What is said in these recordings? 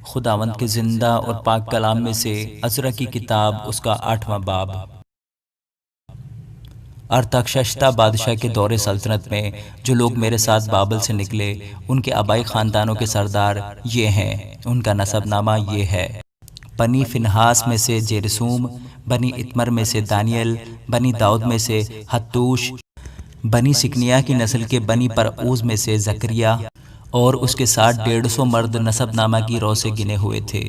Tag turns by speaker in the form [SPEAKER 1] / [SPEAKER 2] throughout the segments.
[SPEAKER 1] خداوند کے زندہ اور پاک کلام میں سے عزرا کی کتاب اس کا 8واں باب۔ ارتخششتہ بادشاہ کے دور سلطنت میں جو لوگ میرے ساتھ بابل سے نکلے ان کے آبائی خاندانوں کے سردار یہ ہیں، ان کا نسب نامہ یہ ہے: بنی فنہاس میں سے جیرسوم، بنی اتمر میں سے دانیل، بنی داؤد میں سے حتوش، بنی سکنیہ کی نسل کے بنی پرعوز میں سے زکریہ اور اس کے ساتھ 150 مرد نسب نامہ کی رو سے گنے ہوئے تھے۔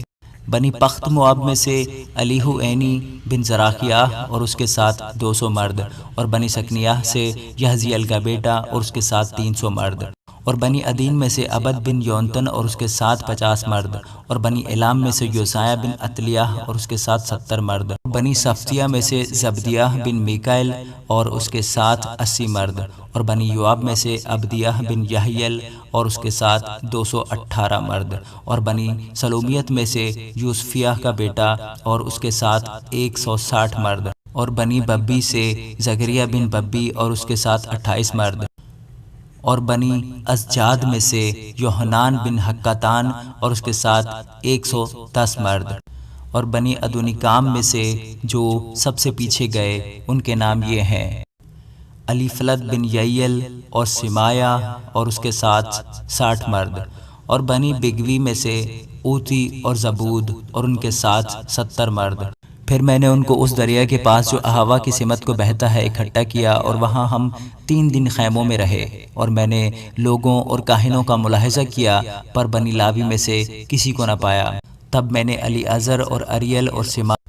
[SPEAKER 1] بنی پخت مواب میں سے الیہو عینی بن زراخیہ اور اس کے ساتھ 200 مرد، اور بنی سکنیہ سے یحزیل کا بیٹا اور اس کے ساتھ 300 مرد، اور بنی عدین میں سے عبد بن یونتن اور اس کے ساتھ 50 مرد، اور بنی علام میں سے یوسایہ بن عتلیہ اور اس کے ساتھ 70 مرد، بنی صفتیہ میں سے زبدیہ بن میکائل اور اس کے ساتھ 80 مرد، اور بنی یواب میں سے عبدیہ بن یحییل اور اس کے ساتھ 218 مرد، اور بنی سلومیت میں سے یوسفیہ کا بیٹا اور اس کے ساتھ 160 مرد، اور بنی ببی سے زکریہ بن ببی اور اس کے ساتھ 28 مرد، اور بنی ازجاد میں سے یوحنان بن حکاتان اور اس کے ساتھ 110 مرد، اور بنی ادونیکام میں سے جو سب سے پیچھے گئے ان کے نام یہ ہیں: علی فلت بن یعیل اور سمایہ اور اس کے ساتھ 60 مرد، اور بنی بگوی میں سے اوتی اور زبود اور ان کے ساتھ 70 مرد۔ پھر میں نے ان کو اس دریا کے پاس جو اہوا کی سمت کو بہتا ہے اکٹھا کیا، اور وہاں ہم 3 دن خیموں میں رہے، اور میں نے لوگوں اور کاہنوں کا ملاحظہ کیا پر بنی لاوی میں سے کسی کو نہ پایا۔ تب میں نے علی عزر اور اریل اور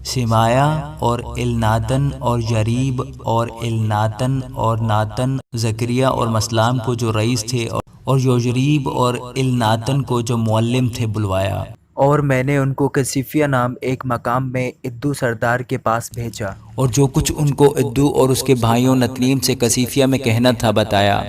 [SPEAKER 1] سمایہ اور الناتن اور یریب اور الناتن اور ناتن، زکریہ اور مسلام کو جو رئیس تھے اور یوجریب اور الناتن کو جو معلم تھے بلوایا، اور میں نے ان کو کسیفیہ نام ایک مقام میں ادو سردار کے پاس بھیجا، اور جو کچھ ان کو ادو اور اس کے بھائیوں نتنیم سے کسیفیہ میں کہنا تھا بتایا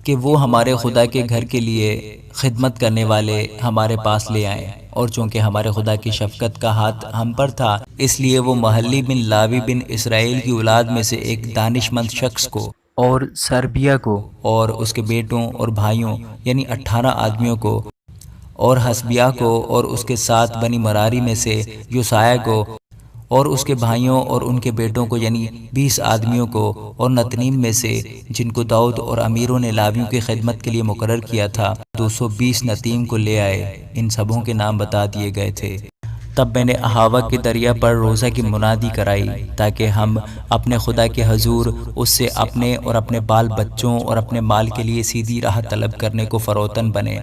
[SPEAKER 1] کہ وہ ہمارے خدا کے گھر کے لیے خدمت کرنے والے ہمارے پاس لے آئیں، اور چونکہ ہمارے خدا کی شفقت کا ہاتھ ہم پر تھا اس لیے وہ محلی بن لاوی بن اسرائیل کی اولاد میں سے ایک دانش مند شخص کو اور سربیہ کو اور اس کے بیٹوں اور بھائیوں یعنی 18 آدمیوں کو، اور حسبیہ کو اور اس کے ساتھ بنی مراری میں سے یوسایہ کو اور اس کے بھائیوں اور ان کے بیٹوں کو یعنی 20 آدمیوں کو، اور نتنیم میں سے جن کو داؤد اور امیروں نے لاویوں کی خدمت کے لیے مقرر کیا تھا 220 نتیم کو لے آئے۔ ان سبوں کے نام بتا دیے گئے تھے۔ تب میں نے اہوا کے دریا پر روزہ کی منادی کرائی تاکہ ہم اپنے خدا کے حضور اس سے اپنے اور اپنے بال بچوں اور اپنے مال کے لیے سیدھی راہ طلب کرنے کو فروتن بنے،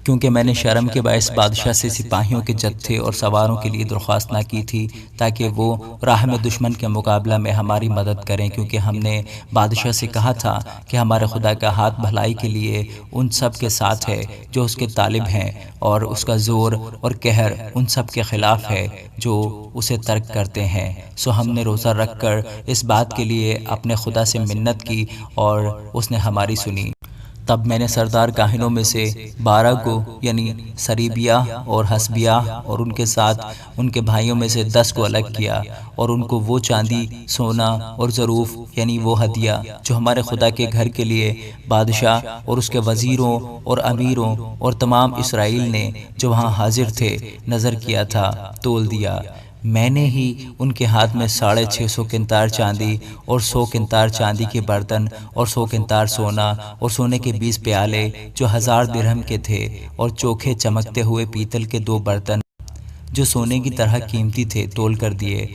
[SPEAKER 1] کیونکہ میں نے شرم کے باعث بادشاہ سے سپاہیوں کے جتھے اور سواروں کے لیے درخواست نہ کی تھی تاکہ وہ راہ میں دشمن کے مقابلہ میں ہماری مدد کریں، کیونکہ ہم نے بادشاہ سے کہا تھا کہ ہمارے خدا کا ہاتھ بھلائی کے لیے ان سب کے ساتھ ہے جو اس کے طالب ہیں، اور اس کا زور اور قہر ان سب کے خلاف ہے جو اسے ترک کرتے ہیں۔ سو ہم نے روزہ رکھ کر اس بات کے لیے اپنے خدا سے منت کی اور اس نے ہماری سنی۔ تب میں نے سردار کاہنوں میں سے 12 کو یعنی سریبیہ اور حسبیہ اور ان کے ساتھ ان کے بھائیوں میں سے 10 کو الگ کیا، اور ان کو وہ چاندی، سونا اور ظروف یعنی وہ ہدیہ جو ہمارے خدا کے گھر کے لیے بادشاہ اور اس کے وزیروں اور امیروں اور تمام اسرائیل نے جو وہاں حاضر تھے نظر کیا تھا تول دیا۔ میں نے ہی ان کے ہاتھ میں 650 قنطار چاندی اور 100 قنطار چاندی کے برتن اور 100 قنطار سونا اور سونے کے 20 پیالے جو 1000 درہم کے تھے، اور چوکھے چمکتے ہوئے پیتل کے 2 برتن جو سونے کی طرح قیمتی تھے تول کر دیے،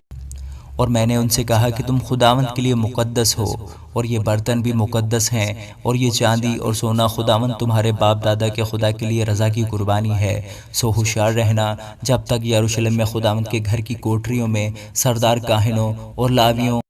[SPEAKER 1] اور میں نے ان سے کہا کہ تم خداوند کے لیے مقدس ہو، اور یہ برتن بھی مقدس ہیں، اور یہ چاندی اور سونا خداوند تمہارے باپ دادا کے خدا کے لیے رضا کی قربانی ہے۔ سو ہوشیار رہنا جب تک یروشلم میں خداوند کے گھر کی کوٹریوں میں سردار کاہنوں اور لاویوں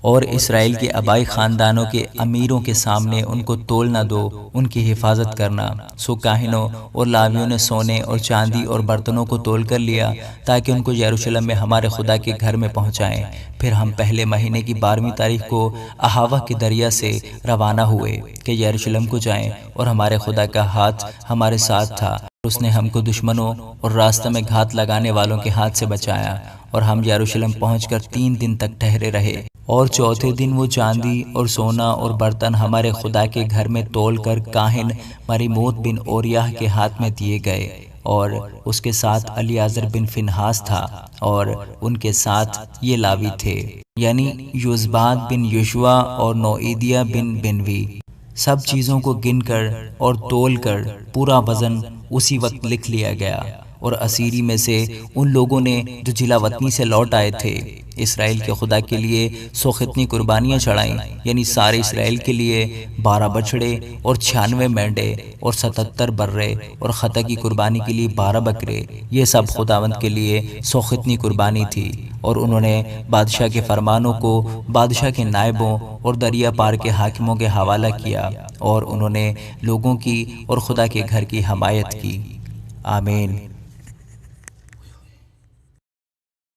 [SPEAKER 1] اور اسرائیل کے آبائی خاندانوں کے امیروں کے سامنے ان کو تول نہ دو، ان کی حفاظت کرنا۔ سو کاہنوں اور لاویوں نے سونے اور چاندی اور برتنوں کو تول کر لیا تاکہ ان کو یروشلم میں ہمارے خدا کے گھر میں پہنچائیں۔ پھر ہم پہلے مہینے کی 12ویں تاریخ کو اہوا کے دریا سے روانہ ہوئے کہ یروشلم کو جائیں، اور ہمارے خدا کا ہاتھ ہمارے ساتھ تھا، اس نے ہم کو دشمنوں اور راستہ میں گھات لگانے والوں کے ہاتھ سے بچایا، اور ہم یروشلم پہنچ کر 3 دن تک ٹھہرے رہے، اور چوتھے دن وہ چاندی اور سونا اور برتن ہمارے خدا کے گھر میں تول کر کاہن مریموت بن اوریہ کے ہاتھ میں دیے گئے، اور اس کے ساتھ الیعزر بن فنہاس تھا، اور ان کے ساتھ یہ لاوی تھے، یعنی یوزباد بن یشوع اور نوئیدیہ بن بنوی۔ سب چیزوں کو گن کر اور تول کر پورا وزن اسی وقت لکھ لیا گیا، اور اسیری میں سے ان لوگوں نے جو جلا وطنی سے لوٹ آئے تھے اسرائیل کے خدا کے لیے 100 ختنی قربانیاں چڑھائیں، یعنی سارے اسرائیل کے لیے 12 بچڑے اور 96 مینڈے اور 77 برے، اور خطا کی قربانی کے لیے 12 بکرے۔ یہ سب خداوند کے لیے 100 ختنی قربانی تھی، اور انہوں نے بادشاہ کے فرمانوں کو بادشاہ کے نائبوں اور دریا پار کے حاکموں کے حوالہ کیا، اور انہوں نے لوگوں کی اور خدا کے گھر کی حمایت کی۔ آمین۔